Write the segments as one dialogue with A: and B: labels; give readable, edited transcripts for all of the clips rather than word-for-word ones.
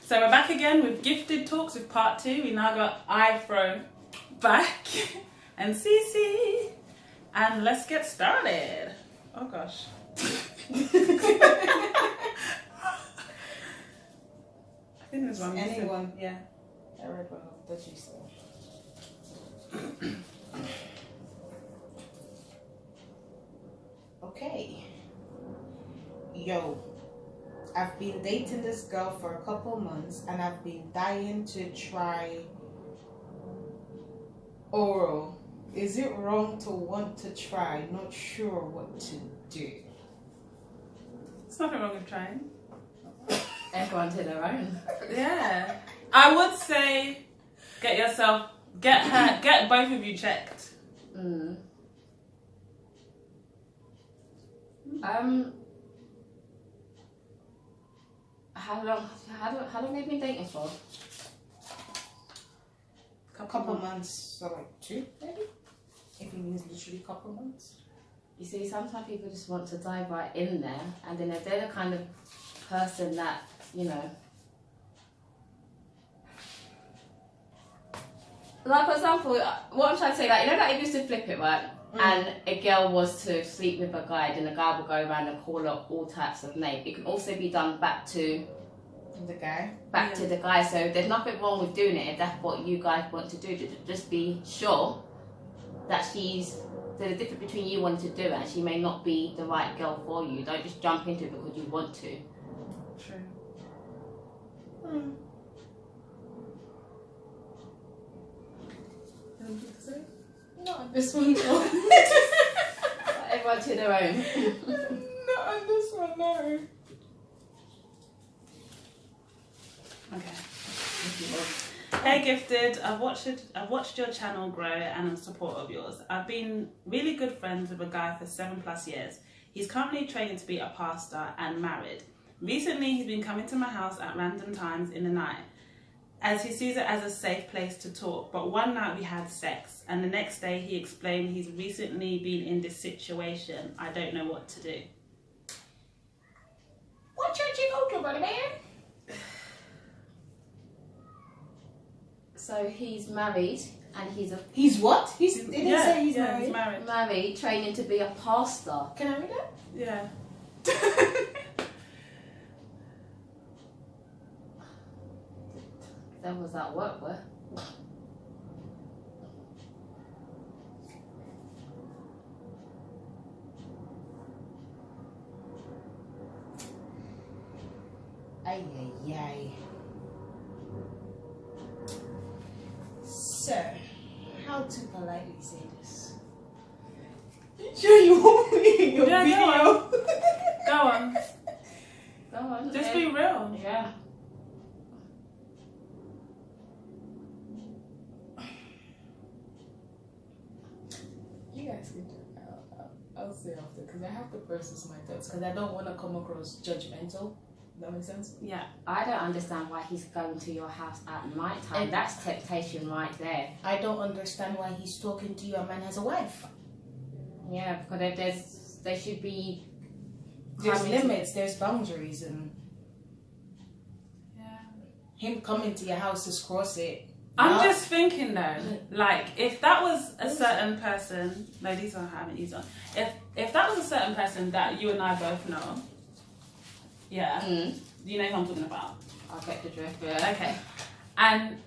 A: So we're back again with Gifted Talks with part 2. We now got Ifro back and Cece. And let's get started. Oh gosh. I think there's one.
B: Anyone?
A: Yeah.
B: I read one of the dodgy stuff. Okay. Yo. I've been dating this girl for a couple months and I've been dying to try oral. Is it wrong to want to try? Not sure what to do.
A: There's nothing wrong with trying.
C: Everyone to their own.
A: Yeah. I would say get both of you checked.
C: How long have you been dating for?
B: Couple months, so like 2 maybe? If it means literally couple months.
C: You see, sometimes people just want to dive right in there, and then if they're the kind of person that, you know, like for example, what I'm trying to say, like, you know, like if you used to flip it, right? And a girl was to sleep with a guy, then the guy will go around and call up all types of names. It can also be done back to
B: the guy.
C: To the guy. So there's nothing wrong with doing it if that's what you guys want to do. Just be sure that there's a difference between you wanting to do it and she may not be the right girl for you. Don't just jump into it because you want to.
A: True. Anything to say?
B: Not on this one, no.
C: Everyone to their own.
B: Not on this one, no.
A: Okay. Hey Gifted, I've watched your channel grow and I'm support of yours. I've been really good friends with a guy for 7+ years. He's currently training to be a pastor and married. Recently he's been coming to my house at random times in the night as he sees it as a safe place to talk. But one night we had sex and the next day he explained he's recently been in this situation. I don't know what to do.
B: What church you go to, buddy man?
C: So he's married and he's
B: He's what? They didn't say he's married.
A: He's married.
C: married, training to be a pastor.
B: Can I read that?
A: Yeah.
C: That was that work with.
B: Ay, ay, ay. So, how to politely say this? Sure you want me in your video?
A: Go on.
C: Go on.
A: Just be real.
C: Yeah.
B: You guys can do it. I'll say after because I have to process my thoughts because I don't want to come across judgmental. That makes sense?
A: Yeah.
C: I don't understand why he's going to your house at night time.
B: And
C: that's temptation right there.
B: I don't understand why he's talking to you. A man has a wife.
C: Yeah, because there should be...
B: There's limits, there's boundaries, and
A: Yeah.
B: him coming to your house is cross it.
A: I'm just thinking though, like if that was a certain person, no, these I haven't used on. If that was a certain person that you and I both know, yeah, you know who I'm talking about.
C: I'll get the drift, yeah.
A: Okay, and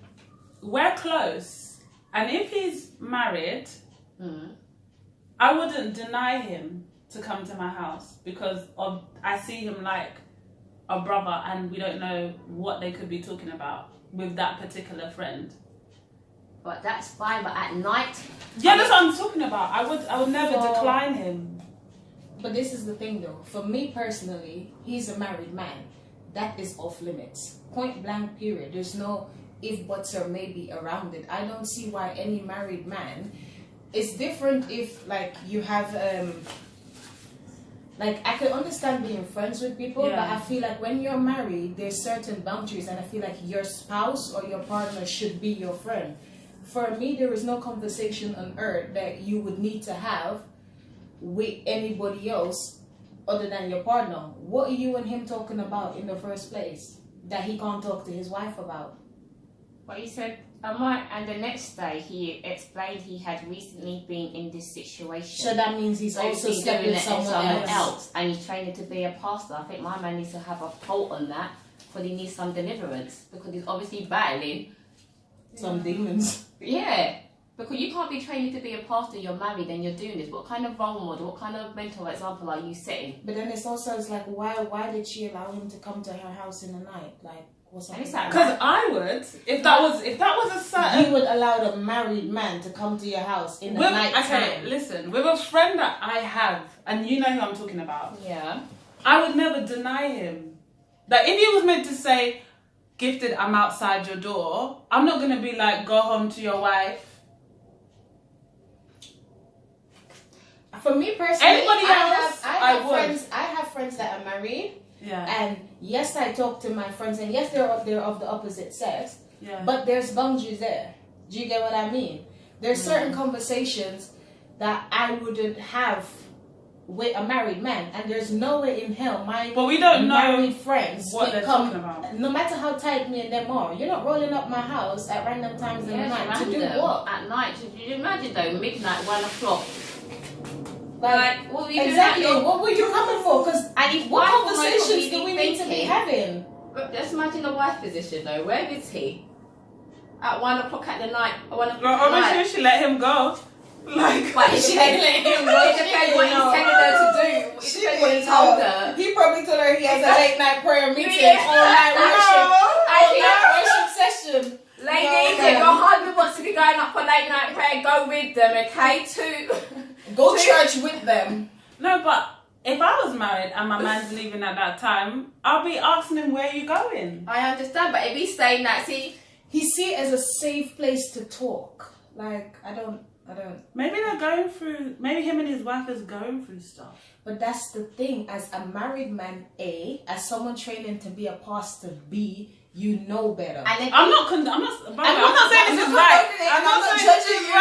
A: we're close, and if he's married, I wouldn't deny him to come to my house because I see him like a brother, and we don't know what they could be talking about with that particular friend.
C: But that's fine, but at night...
A: Yeah, that's what I'm talking about. I would never decline him.
B: But this is the thing though. For me personally, he's a married man. That is off limits. Point blank period. There's no if, buts, or maybe around it. I don't see why any married man... It's different if like you have... Like, I can understand being friends with people, but I feel like when you're married, there's certain boundaries, and I feel like your spouse or your partner should be your friend. For me, there is no conversation on earth that you would need to have with anybody else other than your partner. What are you and him talking about in the first place? that he can't talk to his wife about.
C: But he said, and the next day he explained he had recently been in this situation.
B: So that means he's also
C: he's
B: slept
C: doing
B: with
C: it
B: someone else.
C: and he's training to be a pastor. I think my man needs to have a halt on that because he needs some deliverance because he's obviously battling
B: Some demons.
C: Yeah, because you can't be training to be a pastor, you're married and you're doing this. What kind of role model, what kind of mental example are you setting?
B: But then it's like, why did she allow him to come to her house in the night? Like, what's up?
A: Because I would, if that was a certain...
B: You would allow the married man to come to your house in the night time.
A: Okay, listen, with a friend that I have, and you know who I'm talking about,
C: Yeah.
A: I would never deny him. Like, if he was meant to say, Gifted, I'm outside your door, I'm not going to be like, go home to your wife.
B: For me personally,
A: Anybody else, I would.
B: I have friends that are married.
A: Yeah.
B: And yes, I talk to my friends, and yes, they're of the opposite sex.
A: Yeah.
B: But there's boundaries there. Do you get what I mean? There's certain conversations that I wouldn't have with a married man, and there's no way in hell
A: but we don't know
B: married friends
A: what
B: can
A: they're
B: come,
A: talking about.
B: no matter how tight me and them are. You're not rolling up my house at random times in the night to do what?
C: At night. Could you imagine though, midnight, 1 o'clock?
B: Like,
C: what were you
B: exactly.
C: doing?
B: What were you coming for? Because what conversations do we need to be having?
C: But just imagine the wife's position though. Where is he? At 1 o'clock at the night. At 1 o'clock at night.
A: Obviously, she let him go. Like,
C: But she let him go. It depends what he's telling her to do. It depends what he told her.
B: He probably told her he has a late night prayer meeting,
C: Yeah.
B: all night worship session.
C: Ladies, if your husband wants to be going up for late night prayer, go with them, okay?
B: Go church with them.
A: no, but if I was married and my man's leaving at that time, I'll be asking him, where are you going?
C: I understand, but if he's saying that, see,
B: He see it as a safe place to talk. Like, I don't.
A: Maybe they're going through, maybe him and his wife is going through stuff.
B: But that's the thing. As a married man, A, as someone training to be a pastor, B, you know better.
C: and if
A: I'm not saying this is right. I'm not
B: judging you.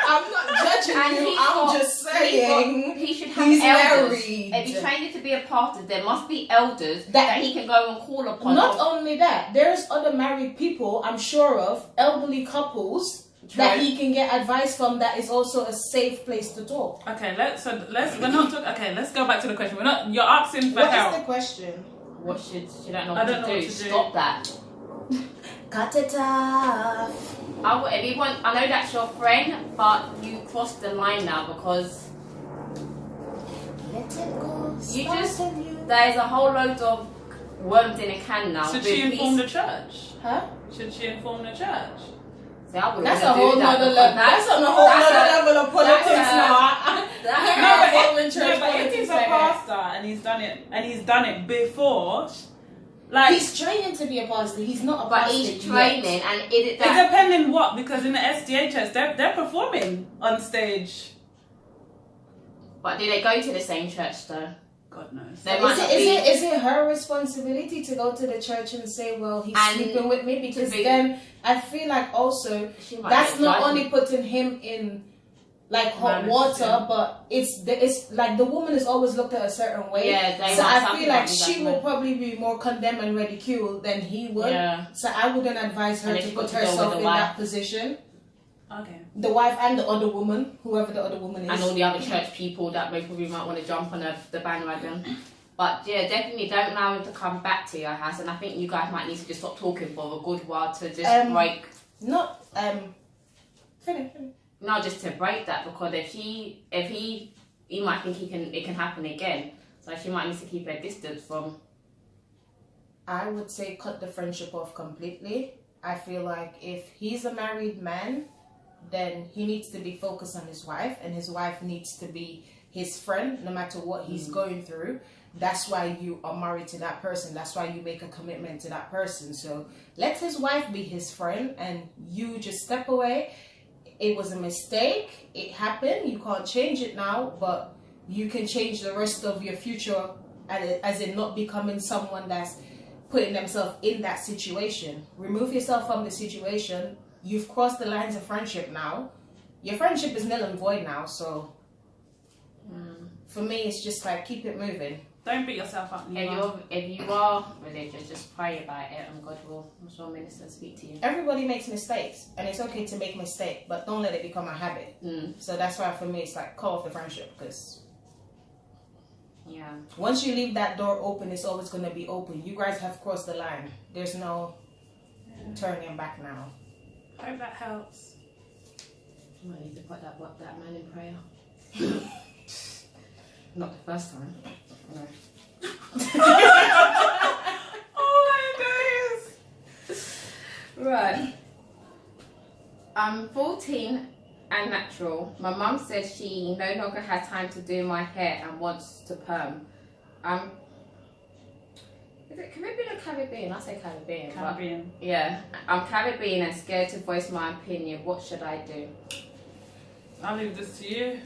B: I'm not judging
C: And
B: you.
C: he's
B: I'm
C: got-
B: just saying
C: he should have
B: he's
C: elders.
B: married.
C: If he's training to be a pastor, there must be elders that he can go and call upon.
B: Not only that, there's other married people, I'm sure of, elderly couples that he can get advice from that is also a safe place to talk.
A: Okay, let's go back to the question. You're asking for
B: What
A: help.
B: is the question?
C: What should I
A: I don't know
C: do?
A: what to do.
C: Stop that.
B: Cut it off.
C: I know that's your friend, but you crossed the line now because
B: Let it go.
C: there's a whole load of worms in a can now.
A: Should she inform the church?
B: Huh?
A: Should she inform the church?
C: See, I
B: That's a whole nother level. That's on a whole nother level of politics now.
A: But if he's a pastor and he's done it before, like
B: he's training to be a pastor. He's not a
C: But
B: pastor.
C: he's training, and
A: it depending what, because in the SDA church they're performing on stage.
C: But do they go to the same church though?
A: God knows.
B: Is it her responsibility to go to the church and say, well, he's sleeping with me? Because then I feel like also that's not only putting him in like hot water, but it's like the woman is always looked at a certain way.
C: Yeah,
B: so I feel like she will probably be more condemned and ridiculed than he would.
C: Yeah.
B: So I wouldn't advise her to put herself in that position.
A: Okay.
B: The wife and the other woman, whoever the other woman is.
C: And all the other church people that most probably might want to jump on the bandwagon. But yeah, definitely don't allow him to come back to your house. And I think you guys might need to just stop talking for a good while to just break.
B: Finish.
C: No, just to break that, because if he might think it can happen again. So she might need to keep her distance from.
B: I would say cut the friendship off completely. I feel like if he's a married man, then he needs to be focused on his wife, and his wife needs to be his friend no matter what he's going through. That's why you are married to that person. That's why you make a commitment to that person. So let his wife be his friend, and you just step away. It was a mistake. It happened. You can't change it now, but you can change the rest of your future, as in not becoming someone that's putting themselves in that situation. Remove yourself from the situation. You've crossed the lines of friendship now. Your friendship is null and void now. So for me, it's just like keep it moving.
A: Don't beat yourself up.
C: If you are religious, just pray about it, and God will, I'm sure, minister and speak to you.
B: Everybody makes mistakes, and it's okay to make a mistake, but don't let it become a habit. So that's why for me it's like cut off the friendship, because once you leave that door open, it's always going to be open. You guys have crossed the line. There's no turning back now.
A: Hope that helps.
C: You might need to put that man in prayer. Not the first time. No.
A: Oh my days.
C: Right. I'm 14 and natural. My mum said she no longer has time to do my hair and wants to perm. Is it Caribbean or Caribbean? I say Caribbean.
A: Caribbean.
C: But yeah. I'm Caribbean and scared to voice my opinion. What should I do?
A: I'll leave this to you.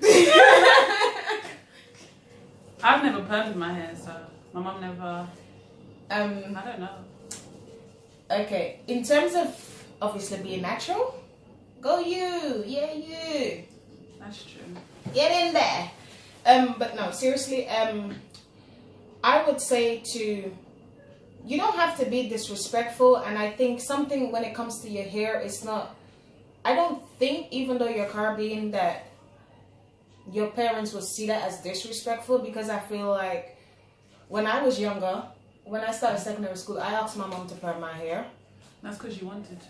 A: I've never permed my hair, so my mum never. I don't know.
B: Okay, in terms of obviously being natural, go you, yeah you.
A: That's true.
B: Get in there. But no, seriously, I would say you don't have to be disrespectful, and I think something when it comes to your hair, it's not. I don't think, even though you're Caribbean, that your parents would see that as disrespectful, because I feel like when I was younger, when I started secondary school, I asked my mom to perm my hair.
A: That's because you wanted to.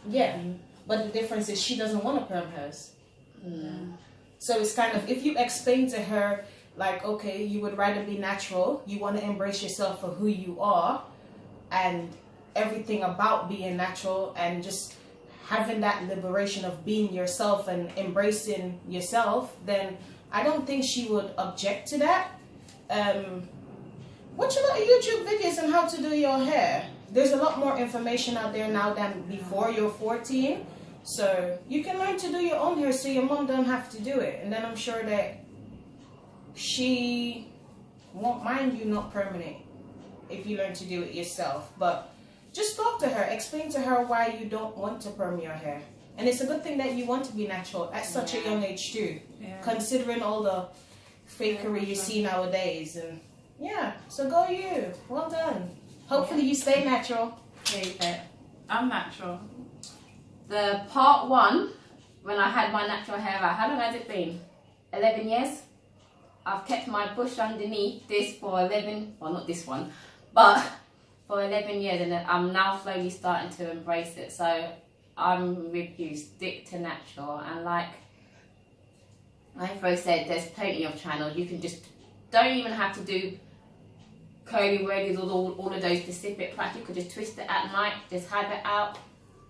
B: Yeah, but the difference is she doesn't want to perm hers. So it's kind of, if you explain to her, like, okay, you would rather be natural, you want to embrace yourself for who you are, and everything about being natural, and just having that liberation of being yourself and embracing yourself, then I don't think she would object to that. Watch a lot of YouTube videos on how to do your hair. There's a lot more information out there now than before you're 14. So you can learn to do your own hair so your mom don't have to do it. And then I'm sure that she won't mind you not permanent if you learn to do it yourself. But just talk to her, explain to her why you don't want to perm your hair. And it's a good thing that you want to be natural at such a young age too, considering all the fakery you see nowadays. And so go you. Well done. Hopefully you stay natural.
A: I'm natural.
C: The part 1, when I had my natural hair out, how long has it been? 11 years? I've kept my bush underneath this for 11, well not this one, but for 11 years, and I'm now slowly starting to embrace it. So I'm with you, stick to natural. And like Rose said, there's plenty of channels. You can just, don't even have to do curly wurlies or all of those specific parts. You could just twist it at night, just have it out,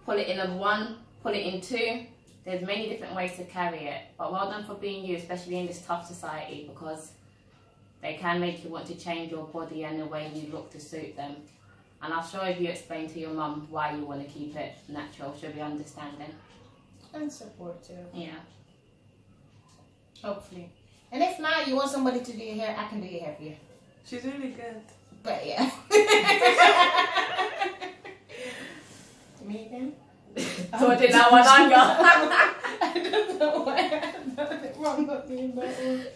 C: pull it in a 1, pull it in 2. There's many different ways to carry it. But well done for being you, especially in this tough society, because they can make you want to change your body and the way you look to suit them. And I'm sure if you explain to your mum why you want to keep it natural, she'll be understanding.
B: And supportive.
C: Yeah.
B: Hopefully. And if not, you want somebody to do your hair, I can do your hair for you.
A: She's really good.
B: But yeah. Me again?
C: So I did that one on you.
B: I don't know why I've done it wrong, not doing that one.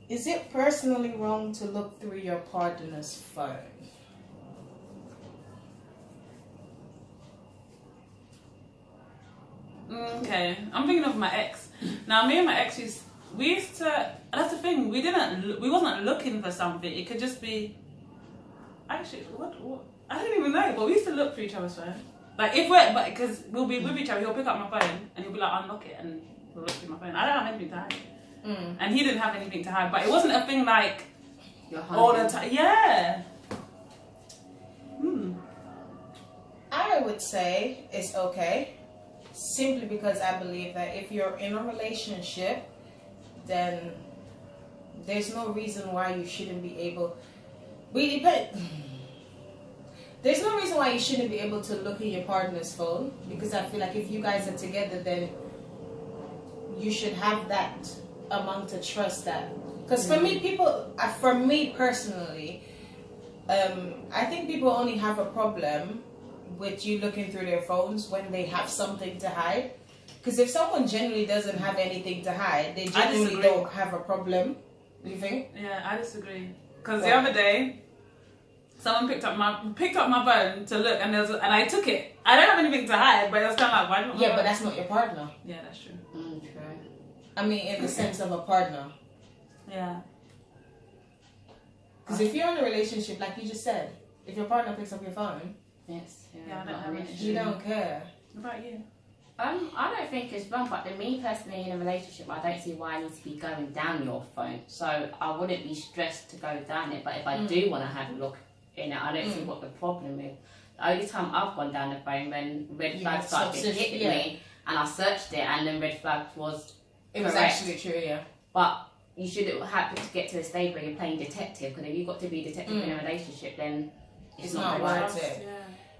B: Is it personally wrong to look through your partner's phone?
A: Okay, I'm thinking of my ex. Now, me and my ex, we used to. That's the thing. We wasn't looking for something. It could just be. Actually, what? I don't even know. But we used to look through each other's phone. Like because we'll be with each other. He'll pick up my phone and he'll be like, unlock it, and we'll look through my phone. I don't have anything to hide. And he didn't have anything to hide. But it wasn't a thing like all the time. Yeah.
B: I would say it's okay. Simply because I believe that if you're in a relationship, then there's no reason why you shouldn't be able. There's no reason why you shouldn't be able to look at your partner's phone, because I feel like if you guys are together, then you should have that amount of trust. That because for me personally, I think people only have a problem with you looking through their phones when they have something to hide. Because if someone generally doesn't have anything to hide, they genuinely
A: disagree.
B: don't have a problem. You think?
A: Yeah, I disagree. Because the other day, someone picked up my phone to look, and I took it. I don't have anything to hide, but it was kind of like, why don't?
B: Yeah, but that's not your partner.
A: Yeah, that's true.
C: Okay.
B: I mean, in the sense of a partner.
A: Yeah.
B: Because if you're in a relationship, like you just said, if your partner picks up your phone,
C: Yes.
A: Yeah, I don't have an issue.
B: you don't care.
A: What about you?
C: I don't think it's wrong, but for me personally in a relationship, I don't see why I need to be going down your phone. So I wouldn't be stressed to go down it, but if I do want to have a look in it, I don't see what the problem is. The only time I've gone down the phone when red flags started hitting me, and I searched it, and then red flag was
B: It was
C: correct.
B: actually true, yeah.
C: But you shouldn't have to get to the stage where you're playing detective, because if you've got to be detective in a relationship, then it's not
B: not
C: right.
B: worth it.
A: Yeah.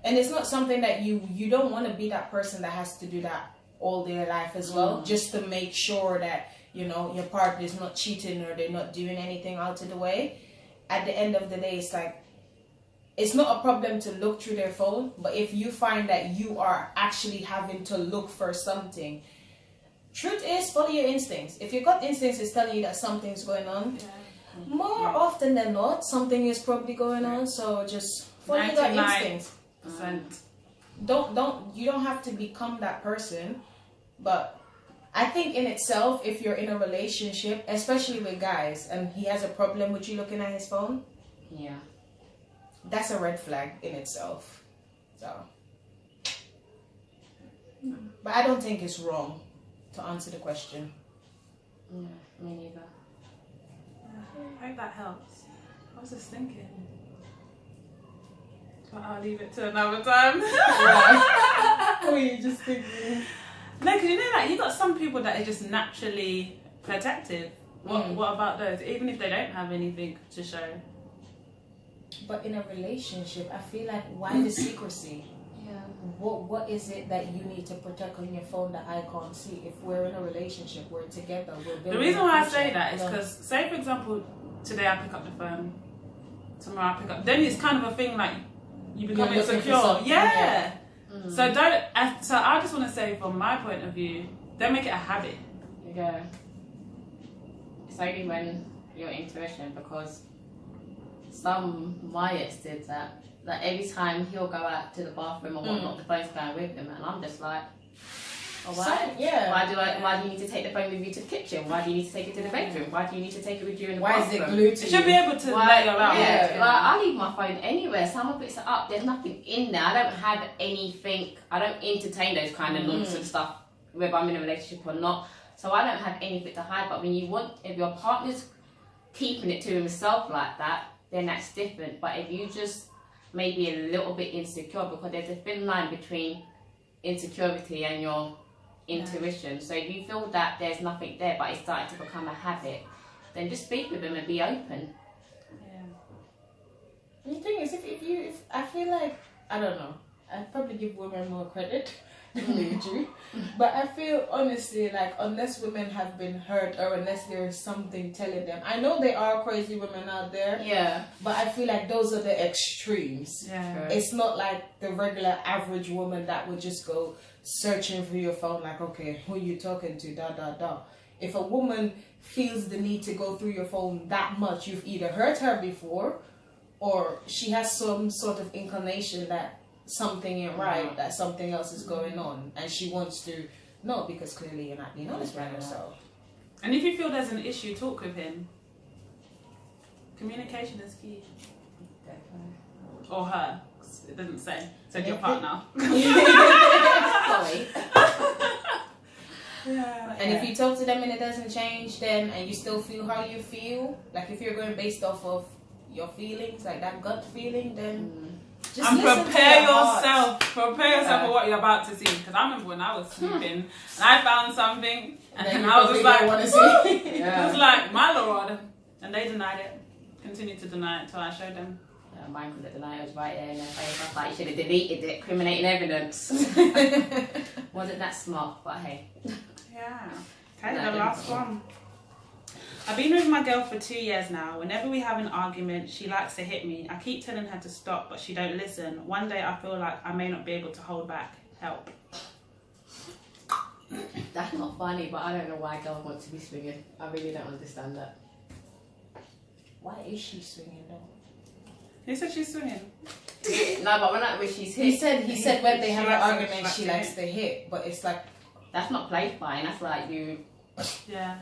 B: And it's not something that you don't want to be that person that has to do that all their life as well, just to make sure that, you know, your partner is not cheating or they're not doing anything out of the way. At the end of the day, it's like, it's not a problem to look through their phone, but if you find that you are actually having to look for something, truth is, follow your instincts. If your gut instincts is telling you that something's going on, more often than not, something is probably going on. So just follow your gut instincts. You don't have to become that person, but I think in itself, if you're in a relationship, especially with guys, and he has a problem with you looking at his phone,
C: Yeah.
B: that's a red flag in itself. So, but I don't think it's wrong to answer the question.
C: Yeah, me neither.
A: I hope that helps. I was just thinking. But I'll leave it to another time.
B: What were you just thinking?
A: No, because you know, like, you got some people that are just naturally protective. What about those? Even if they don't have anything to show.
B: But in a relationship, I feel like, why the secrecy?
C: Yeah.
B: What is it that you need to protect on your phone that I can't see? If we're in a relationship, we're together, we're building.
A: The reason why I say
B: future.
A: that is because, say for example, today I pick up the phone, tomorrow I pick up. Then it's kind of a thing like you become
B: You're looking for
A: insecure.
B: something,
A: Yeah.
C: Mm.
A: So don't. So I just want to say, from my point of view, don't make it a habit.
C: Yeah. It's only when your intuition, because my ex did that. Like every time he'll go out to the bathroom or whatnot, the phone's going with him, and I'm just like, oh, why?
B: Yeah.
C: Why do you need to take the phone with you to the kitchen? Why do you need to take it to the bedroom? Why do you need to take it with you in the
B: Why
C: bathroom?
B: is it glued
A: It
B: to
A: should
B: you?
A: be able to let you out.
C: Yeah, like, I leave my phone anywhere. Someone picks it up. There's nothing in there. I don't have anything. I don't entertain those kind of nonsense stuff, whether I'm in a relationship or not. So I don't have anything to hide. But when if your partner's keeping it to himself like that, then that's different. But if you just maybe a little bit insecure, because there's a thin line between insecurity and your intuition. So if you feel that there's nothing there, but it's starting to become a habit, then just speak with them and be open.
B: The thing is, if I feel like, I don't know, I'd probably give women more credit than they do, but I feel honestly like, unless women have been hurt or unless there is something telling them, I know there are crazy women out there,
C: Yeah.
B: but I feel like those are the extremes.
A: Yeah.
B: It's not like the regular average woman that would just go searching for your phone like, okay, who you talking to, da da da. If a woman feels the need to go through your phone that much, you've either hurt her before, or she has some sort of inclination that something ain't right, that something else is going on, and she wants to know, because clearly you're not being honest with yourself.
A: And if you feel there's an issue, talk with him. Communication is key.
C: Definitely.
A: Or her. 'Cause it doesn't say. Said your partner.
C: Sorry.
A: Yeah.
B: And if you talk to them and it doesn't change, then, and you still feel how you feel, like if you're going based off of your feelings, like that gut feeling, then just
A: and
B: listen to
A: prepare
B: your heart.
A: yourself. Prepare yourself for what you're about to see. Because I remember when I was sleeping and I found something, and
B: then
A: then
B: you
A: I was just
B: probably
A: like,
B: don't want to see.
A: I was like, my lord. And they denied it. Continued to deny it until I showed them.
C: Yeah, mine could have denied it was right there in their face. I was like, you should have deleted it, incriminating evidence. Wasn't that smart, but hey.
A: Yeah. Okay,
C: No,
A: the last one. I've been with my girl for 2 years now. Whenever we have an argument, she likes to hit me. I keep telling her to stop, but she don't listen. One day I feel like I may not be able to hold back. Help.
C: That's not funny, but I don't know why girls want to be swinging. I really don't understand that.
B: Why is she swinging though?
A: Who said she's swinging?
C: No, but when she's hit.
B: He said when they have an
A: likes to
B: argument,
A: slap
B: she
A: you.
B: likes to hit, but it's like
C: That's not play fine. That's like you.
A: Yeah.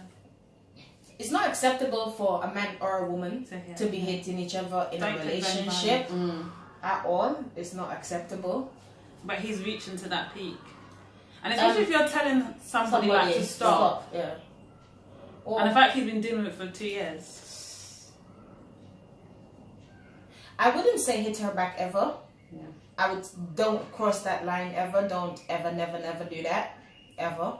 B: it's not acceptable for a man or a woman
A: So, yeah.
B: to be hitting each other in
A: Don't
B: a
A: condone
B: relationship
C: Mm.
B: at all. It's not acceptable.
A: But he's reaching to that peak. And especially if you're telling somebody like to stop.
B: Yeah. Or,
A: And the fact he's been dealing with it for 2 years.
B: I wouldn't say hit her back ever.
C: Yeah.
B: I would don't cross that line ever. Don't ever, never, never do that ever.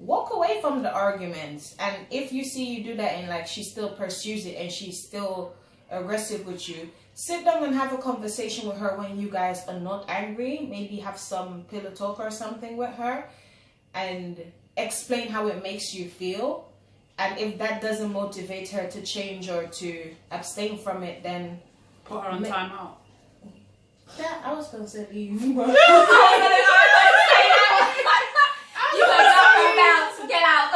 B: Walk away from the arguments, and if you see you do that and like she still pursues it and she's still aggressive with you, sit down and have a conversation with her when you guys are not angry. Maybe have some pillow talk or something with her, and explain how it makes you feel. And if that doesn't motivate her to change or to abstain from it, then
A: Put her on timeout.
B: that I was gonna say leave.
C: You gotta get out.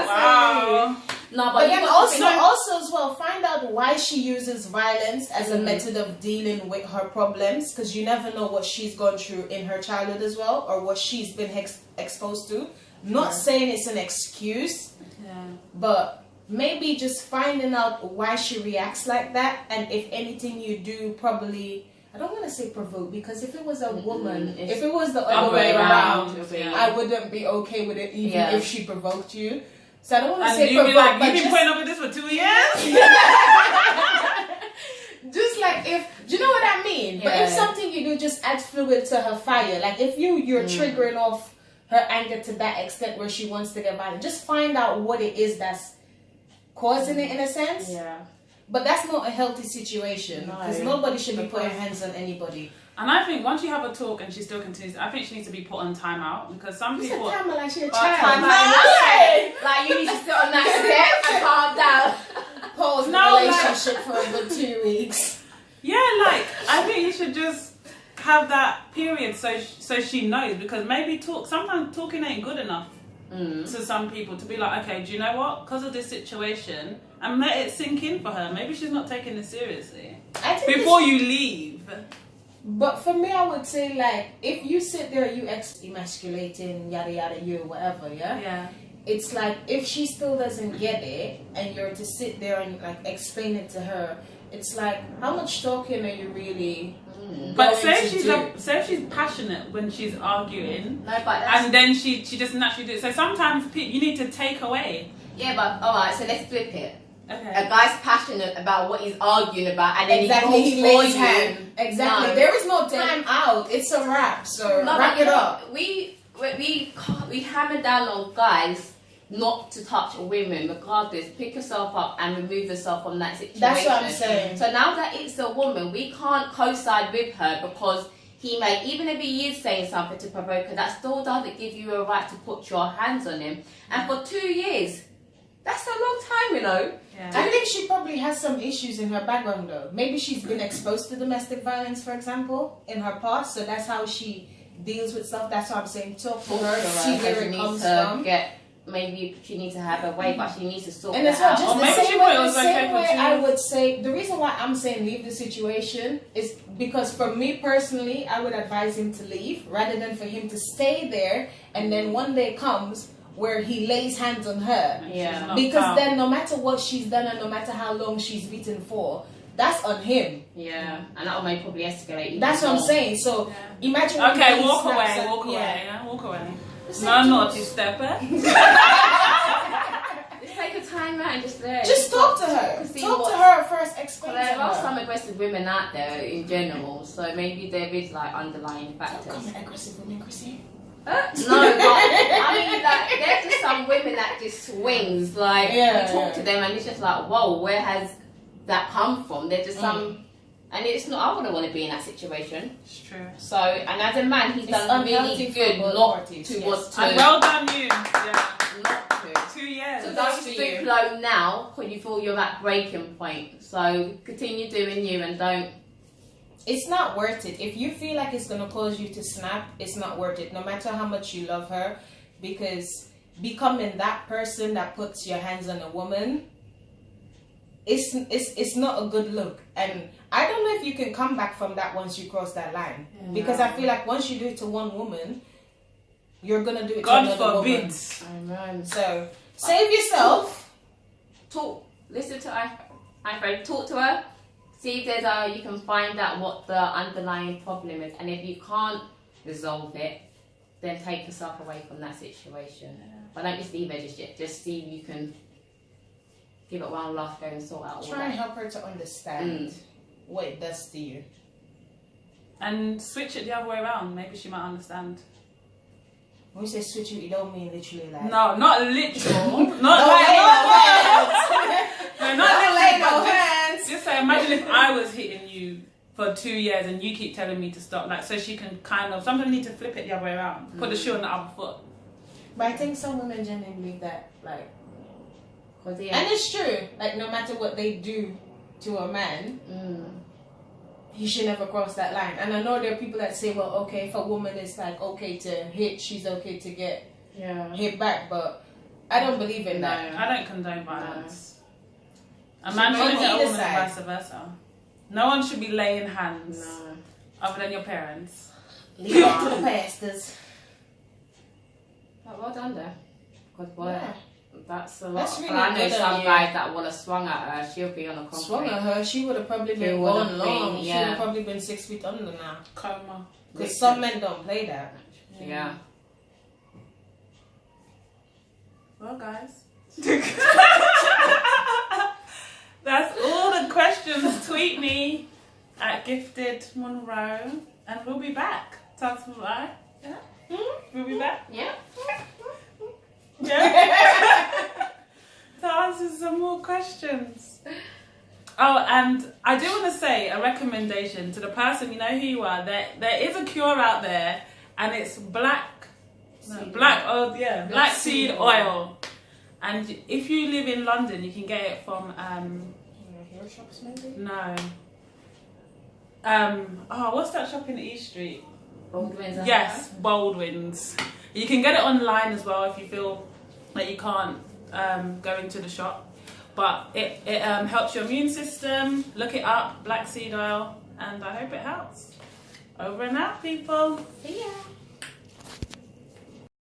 A: Wow.
C: No,
B: But
C: you
B: then
C: got to think-
B: also as well, find out why she uses violence as a method of dealing with her problems, because you never know what she's gone through in her childhood as well, or what she's been exposed to. Not saying it's an excuse,
A: Yeah.
B: but maybe just finding out why she reacts like that, and if anything you do probably, I don't want to say provoke, because if it was a woman,
C: it's
B: if it was the
A: other
B: other way
A: way
B: around,
A: around, yeah.
B: I wouldn't be okay with it even
C: Yeah.
B: if she provoked you. So I don't want to
A: And
B: say
A: you'd be
B: provoke,
A: like,
B: but
A: you've been
B: just,
A: putting up with this for 2 years?
B: just like if, do you know what I mean? But if
C: Yeah.
B: something you do just adds fluid to her fire, like if you're triggering off her anger to that extent where she wants to get violent, just find out what it is that's causing it in a sense.
C: Yeah.
B: But that's not a healthy situation,
C: No.
B: because nobody should be
A: Because-
B: putting hands on anybody.
A: And I think once you have a talk and she still continues, I think she needs to be put on timeout, because some
B: You said
A: people.
B: time like she a
C: But
B: child.
C: time out. Like you need to sit on that step and calm down.
B: Pause the
A: No, like-
B: relationship for a good 2 weeks.
A: Yeah, like I think you should just have that period so she knows, because maybe sometimes talking ain't good enough to some people to be like, okay, do you know what? Because of this situation, and let it sink in for her. Maybe she's not taking this seriously
B: I think
A: before you leave.
B: But for me, I would say, like, if you sit there, you emasculating, yada yada, you whatever, yeah?
A: Yeah.
B: It's like, if she still doesn't get it, and you're to sit there and, like, explain it to her, it's like, how much talking are you really
A: But
B: going
A: say
B: to
A: she's
B: do?
A: say she's passionate when she's arguing,
C: No, but that's
A: and then she just naturally do it. So sometimes you need to take away.
C: yeah, but alright. So let's flip it.
A: Okay.
C: A guy's passionate about what he's arguing about, and then
B: Exactly,
C: he
B: he
C: goes for
B: lays
C: you.
B: hand. Exactly.
C: No.
B: There is no time out. It's a wrap. So
C: No,
B: wrap
C: but
B: it up.
C: We hammer down on guys not to touch women, regardless. Pick yourself up and remove yourself from that situation.
B: That's what I'm saying.
C: So now that it's a woman, we can't co-side with her because he may, even if he is saying something to provoke her, that still doesn't give you a right to put your hands on him. And for 2 years, that's a long time, you know.
A: Yeah.
B: I think she probably has some issues in her background though. Maybe she's been exposed to domestic violence, for example, in her past, so that's how she deals with stuff. That's what I'm saying. Talk to her, see where it comes from.
C: Maybe she needs to have a way, but she needs to sort
B: And
C: that
B: as well,
C: out.
B: just
A: Or
B: the
A: maybe
B: same
A: she
B: way,
A: thought it
B: the
A: was okay
B: same
A: for
B: way
A: 2
B: I
A: years.
B: would say, the reason why I'm saying leave the situation is because for me personally, I would advise him to leave rather than for him to stay there and then one day comes where he lays hands on her.
C: Yeah.
A: Knocked
B: Because
A: out.
B: then no matter what she's done and no matter how long she's beaten for, that's on him.
C: Yeah, and that may probably escalate. even
B: That's what I'm
C: more.
B: saying. So
A: Yeah.
B: imagine when
A: Okay,
B: he
A: walk
B: snaps
A: away,
B: at-
A: walk away,
B: yeah.
A: yeah, walk away.
B: Just
A: No
B: say,
A: naughty stepper.
C: Just take a time out and just there.
B: Just talk to her.
C: See
B: Talk
C: what-
B: to her first. Explain to
C: There are
B: her.
C: some aggressive women out there in general, so maybe there is like underlying factors.
B: Come aggressive women, Chrissy.
C: No, but I mean, like, there's just some women that just swings. Like,
B: Yeah,
C: you talk
B: yeah.
C: to them and it's just like, whoa, where has that come from? There's just some, and it's not. I wouldn't want to be in that situation.
A: It's true.
C: So, and as a man, he's
B: It's
C: done
B: unhealthy
C: really
B: for
C: good
B: both
C: not
B: parties,
C: to
B: yes.
C: want to,
A: And well done you. Yeah.
C: not to.
A: 2 years.
C: So
B: That's
C: don't
B: for
C: stoop
B: you.
C: low now because you feel you're at breaking point. So continue doing you and don't.
B: it's not worth it. If you feel like it's gonna cause you to snap, it's not worth it. No matter how much you love her, because becoming that person that puts your hands on a woman, it's not a good look. And I don't know if you can come back from that once you cross that line.
A: Yeah.
B: Because I feel like once you do it to one woman, you're gonna do it
A: God
B: to another
A: forbid.
B: woman.
C: Amen.
B: So save yourself.
C: Talk. Listen to iPhone. Talk to her. See if there's you can find out what the underlying problem is, and if you can't resolve it, then take yourself away from that situation.
A: Yeah.
C: But don't just leave it just yet. Just see if you can give it one last go and sort out all
B: Try and
C: that.
B: help her to understand what it does to you.
A: And switch it the other way around. Maybe she might understand.
B: When you say switch it, you don't mean literally like...
A: No, not literal. not
B: Don't
A: like...
B: lay no hands.
A: No,
B: Don't
A: not
B: lay
A: literally.
B: no
A: but
B: hands.
A: just say, imagine if I was hitting you for 2 years and you keep telling me to stop. Like, so she can kind of... Sometimes you need to flip it the other way around. Put the shoe on the other foot.
B: But I think some women genuinely believe that, like...
C: Cause
B: And it's true. Like, no matter what they do to a man, he should never cross that line. And I know there are people that say, well, okay, if a woman is like okay to hit, she's okay to get hit back. But I don't believe in that.
A: I don't condone violence. A
B: So
A: man
B: on
A: shouldn't hit a
B: either
A: woman and
B: side.
A: vice versa. No one should be laying hands
C: No.
A: other than your parents.
B: Leave it up to the pastors.
C: But well done there. Because boy,
B: Yeah.
C: that's a lot.
B: That's really
C: But I know
B: good
C: some
B: of you.
C: guys that would have swung at her. She'll be on a concrete.
B: Swung at her, she would have probably
C: She
B: been
C: would
B: gone
C: have
B: long.
C: been,
B: She
C: yeah.
B: would have probably been 6 feet under now.
A: Coma.
B: Because some men don't play that.
C: Yeah.
A: Well, guys. That's all the questions. Tweet me at Gifted Monroe and we'll be back. Sounds right? Yeah? We'll be back?
C: Yeah.
A: Yeah? To answer some more questions. Oh, and I do want to say a recommendation to the person, you know who you are. There is a cure out there, and it's black seed oil. And if you live in London, you can get it from
B: Hair shops maybe?
A: no. What's that shop in East Street?
C: Baldwin's.
A: Yes, Baldwin's. You can get it online as well if you feel like you can't go into the shop. But it helps your immune system. Look it up, black seed oil, and I hope it helps. Over and out, people.
B: See ya.